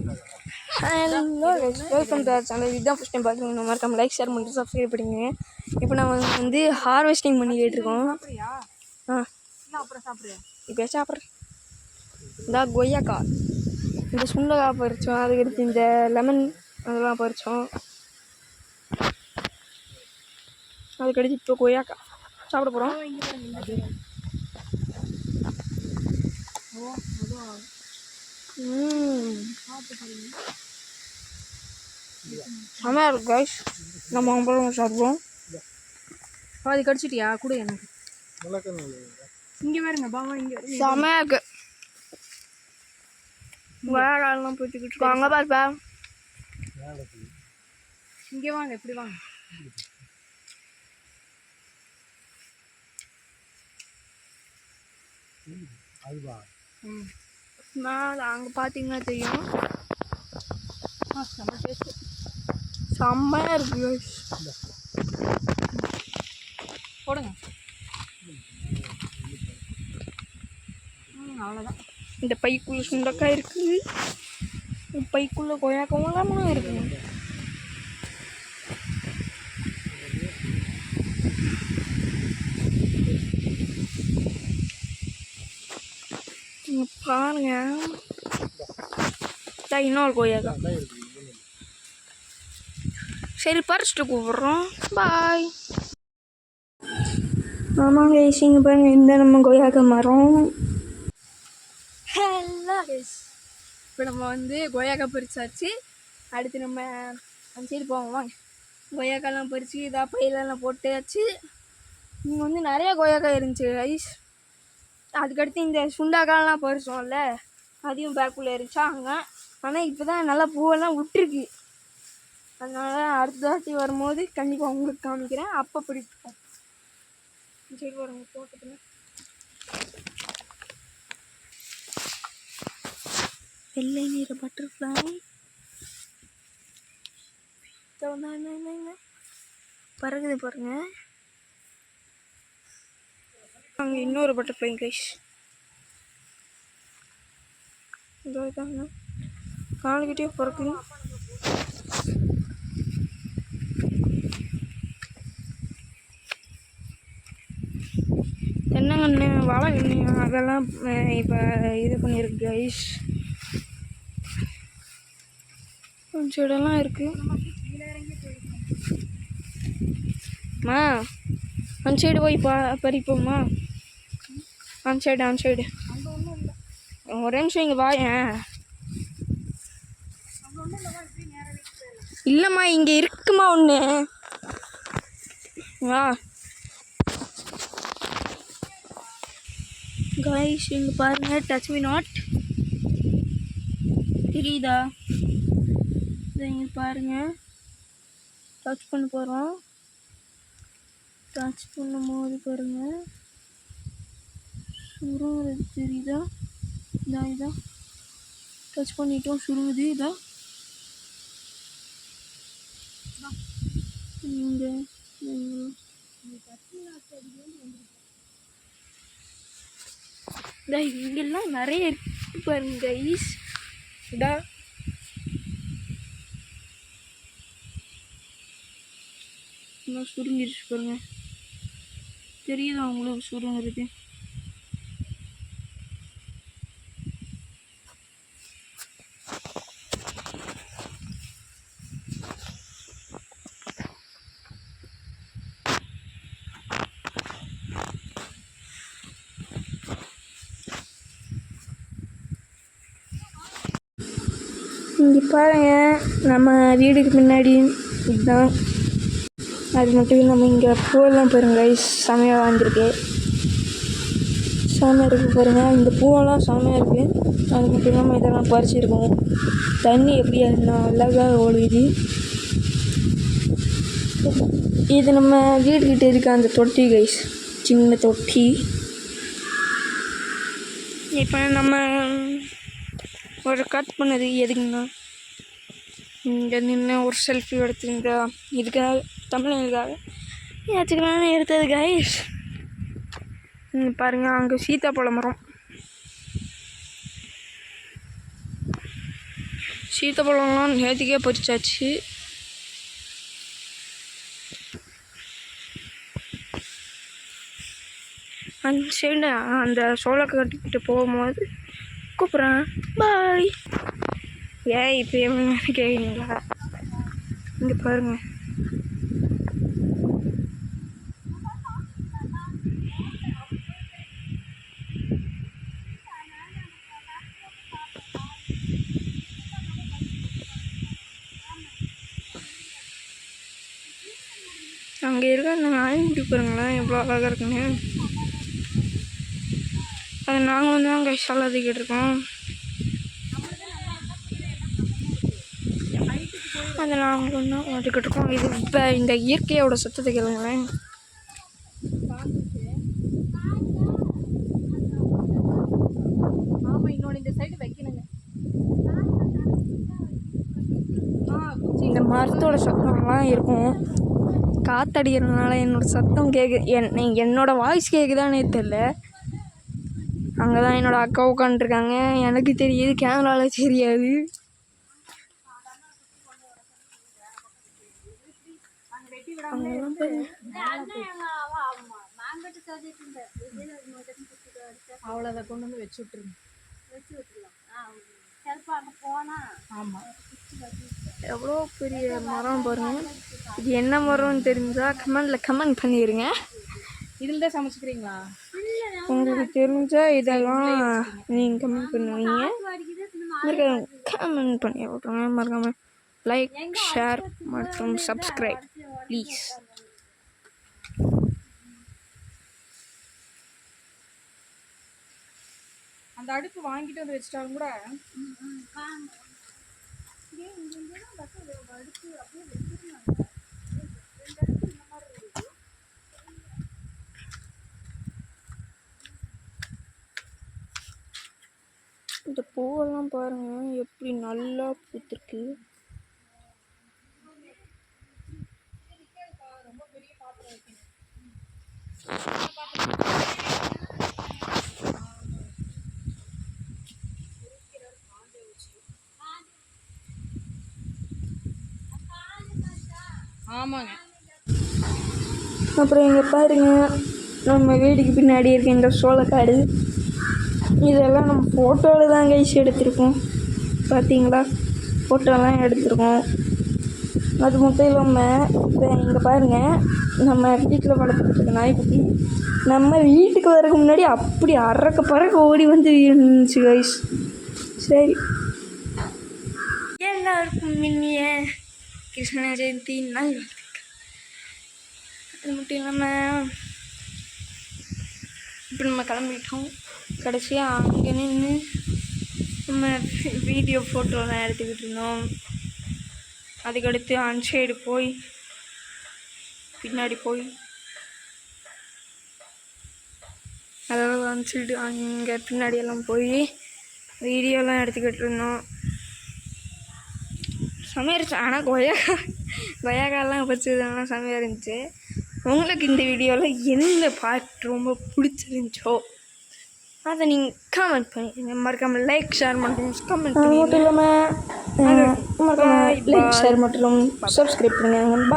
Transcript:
Hello guys, welcome to our channel. இதுதான் first time பார்க்குறீங்க, மறக்காம லைக் ஷேர் பண்ணிட்டு சப்ஸ்கிரைப் பண்ணிங்க. இப்போ நம்ம வந்து ஹார்வெஸ்டிங் பண்ணிக்கிட்டு இருக்கோம். அப்புறம் சாப்பிட்றேன். இப்போ சாப்பிட்றேன். இந்த கொய்யாக்கா, இந்த சுண்டக்காய் பறித்தோம், அதுக்கடுத்து இந்த லெமன் அதெல்லாம் பறித்தோம். அதுக்கடுத்து இப்போ கொய்யாக்கா சாப்பிட போகிறோம். செம்மையாக இருக்கு கைஸ். நம்ம அம்பளம் சாப்பிடுவோம். பாதி கடிச்சிட்டியா? கூட எனக்கு இங்கே வருங்க பாவா, இங்கே வருங்க. செம்மையாக இருக்கு. கொய்யாக்காலாம் போய்த்துக்கிட்டு இருக்கோம். அங்கே பாருப்பா, இங்கே வாங்க, இப்படி வாங்க. அங்கே பார்த்தீங்கன்னா தெரியும். செம்ம டேஸ்ட்டு, செம்மையாக இருக்கு கைஸ். போடுங்க. அவ்வளோதான். இந்த பைக்குள்ளே சுண்டக்காய் இருக்குது, பைக்குள்ளே கொய்யாக்காவும் லெமனும் இருக்குது. பாருங்க, இன்னொரு கொய்யாக்கா. சரி, பறிச்சுட்டு கூப்பிட்றோம். பாய். ஆமாங்க கைஸ், இங்கே பாருங்க, இந்த நம்ம கொய்யாக்கா மரம். ஹலோ கைஸ், இப்போ நம்ம வந்து கொய்யாக்கா பறிச்சாச்சு. அடுத்து நம்ம அந்த சைடு போவோம் வாங்க. கொய்யாக்காலாம் பறித்து இதாக பையிலெல்லாம் போட்டாச்சு. இங்கே வந்து நிறையா கொய்யாக்காய் இருந்துச்சு கைஸ். அதுக்கடுத்து இந்த சுண்டாக்காலாம் பறிச்சோம்ல, அதையும் பேக்குள்ளே இருந்துச்சா அங்கே. ஆனால் இப்போ தான் நல்லா பூவெல்லாம் விட்டுருக்கு. அதனால் அடுத்த வாட்டி வரும்போது கண்டிப்பாக உங்களுக்கு காமிக்கிறேன். அப்போ பிடிப்போம். சரி வருங்க தோட்டத்தில். வெள்ளை நீர பட்டர்ஃப்ளை பறகுது பாருங்க. அங்கே இன்னொரு பட்டர்ஃப்ளை கைஸ். இதாங்க காலுக்கிட்டே பறக்குது. தென்னங்கன்று, வாழைக்கன்று அதெல்லாம் இப்போ இது பண்ணியிருக்கு கைஸ். கொஞ்சம் இடம்லாம் இருக்குது. அந்த சைடு போய் பறிப்போம்மா. அந்த சைடு ஒரே நிமிஷம் இங்கே வாயேன். இல்லைம்மா, இங்கே இருக்குமா ஒன்று. வா கைஸ், இங்கே பாருங்கள், டச் மீ நாட் தெரியுதா? இங்கே பாருங்கள், டச் பண்ண போகிறோம். டச் பண்ணும் போது பாருங்கள் சுருங்குறது தெரியுதா? இதான் டச் பண்ணிட்டோம், சுருங்குது. இதான் இங்கே இங்கெல்லாம் நிறைய இருக்கு பாருங்க கைஸ். இதா இன்னும் சுருங்கிடுச்சு பாருங்க, தெரியுதா உங்களுக்கு சுருங்குறது? இங்கே பாருங்க, நம்ம வீடுக்கு பின்னாடி இதுதான். அது மட்டும் இல்லாமல் இங்கே பூவெல்லாம் பாருங்க கைஸ், செமையாக வாழ்ந்துருக்கு. செமையாக இருக்குது பாருங்கள், இந்த பூவெல்லாம் செமையாக இருக்குது. அது மட்டும் இல்லாமல் இதெல்லாம் பறிச்சிருக்கோம். தண்ணி எப்படி அழகாக ஒழுகுது. இது நம்ம வீடுகிட்ட இருக்க அந்த தொட்டி கைஸ், சின்ன தொட்டி. இப்போ நம்ம ஒரு கட் பண்ணது எதுக்குன்னா, இங்கே நின்று ஒரு செல்ஃபி எடுத்துங்க, இதுக்காக தமிழனுக்காக ஏற்றுக்கலான்னு எடுத்தது கைஸ். பாருங்கள், அங்கே சீத்தாப்பழ மரம். சீத்தாப்பழம்லாம் நேற்றுக்கே பறிச்சாச்சு. அந்த சைடு அந்த சோளக்காட்டுக்கிட்ட போகும்போது கூப்பிட்றேன். பாய். ஏன் இப்போ என்ன கேட்குறீங்களா? இங்கே பாருங்க. அங்கே இருக்க அந்த நாய்க்குட்டி பாருங்களேன் எவ்வளோ அழகாக இருக்குங்க. அது நாங்கள் வந்து அங்கே சொல்லாதிக்கிட்டு இருக்கோம். அதை நாங்கள் வந்து வந்துக்கிட்டு இருக்கோம். இது இப்போ இந்த இயற்கையோட சத்தத்தை கேளுங்களேன். ஆமாம், இன்னொன்று இந்த சைடு வைக்கணுங்க. இந்த மரத்தோட சத்தம்லாம் இருக்கும். காற்றடிக்கிறதுனால என்னோடய சத்தம் என்னோடய வாய்ஸ் கேட்குதானே தெரில. அங்கே தான் என்னோடய அக்கா உட்காந்துருக்காங்க. எனக்கு தெரியுது, கேமராவில் தெரியாது. அவ்வளோதை கொண்டு வந்து வச்சு விட்டுருங்க. ஆமாம், எவ்வளோ பெரிய மரம் பாருங்க. இது என்ன மரம்னு தெரிஞ்சால் கமெண்ட் பண்ணிடுங்க. இதில் தான் சமைச்சிக்கிறீங்களா? உங்களுக்கு தெரிஞ்சால் இதெல்லாம் நீங்கள் கமெண்ட் பண்ணுவீங்க. கமெண்ட் பண்ணி விட்ருங்க. மறக்காமல் லைக், ஷேர் மற்றும் சப்ஸ்கிரைப் ப்ளீஸ். அந்த அடுப்பு வாங்கிட்டு வந்து வச்சிட்டாலும் கூட இந்த பூவெல்லாம் பாருங்க எப்படி நல்லா பூத்துருக்கு. ஆமாங்க. அப்புறம் இங்கே பாருங்க, நம்ம வீட்டுக்கு பின்னாடி இருக்க இந்த சோளக்காடு, இதெல்லாம் நம்ம ஃபோட்டோவில் தான் கைஸ் எடுத்திருக்கோம். பார்த்தீங்களா, ஃபோட்டோலாம் எடுத்திருக்கோம். அது மட்டும் இல்லாமல் இப்போ இங்கே பாருங்கள், நம்ம வீட்டில் வளர்த்துட்டு இருக்க நாய்க்குட்டி நம்ம வீட்டுக்கு வரதுக்கு முன்னாடி அப்படி பறக்க ஓடி வந்து இருந்துச்சு கைஸ். சரி, எல்லாருக்கும் மின்னிய கிருஷ்ண ஜெயந்தி நாள். அது மட்டும் இல்லாமல் இப்போ நம்ம கிளம்பிட்டோம். கடைசியாக அங்கே நின்று நம்ம வீடியோ ஃபோட்டோலாம் எடுத்துக்கிட்டு இருந்தோம். அதுக்கடுத்து அன்சைடு போய் பின்னாடி போய் அதாவது அன்சைடு அங்கே பின்னாடியெல்லாம் போய் வீடியோலாம் எடுத்துக்கிட்டு இருந்தோம். செமையாக இருந்துச்சு. ஆனால் கொய்யாக்காலாம் பறிச்சதெல்லாம் செமையாக இருந்துச்சு. உங்களுக்கு இந்த வீடியோவில் எந்த பார்ட் ரொம்ப பிடிச்சிருந்துச்சோ அதை நீங்கள் கமெண்ட் பண்ணிடுங்க. மறக்காமல் லைக், ஷேர் மற்றும் கமெண்ட் மட்டும் இல்லாமல் லைக், ஷேர் மற்றும் சப்ஸ்கிரைப் பண்ணுங்கள்.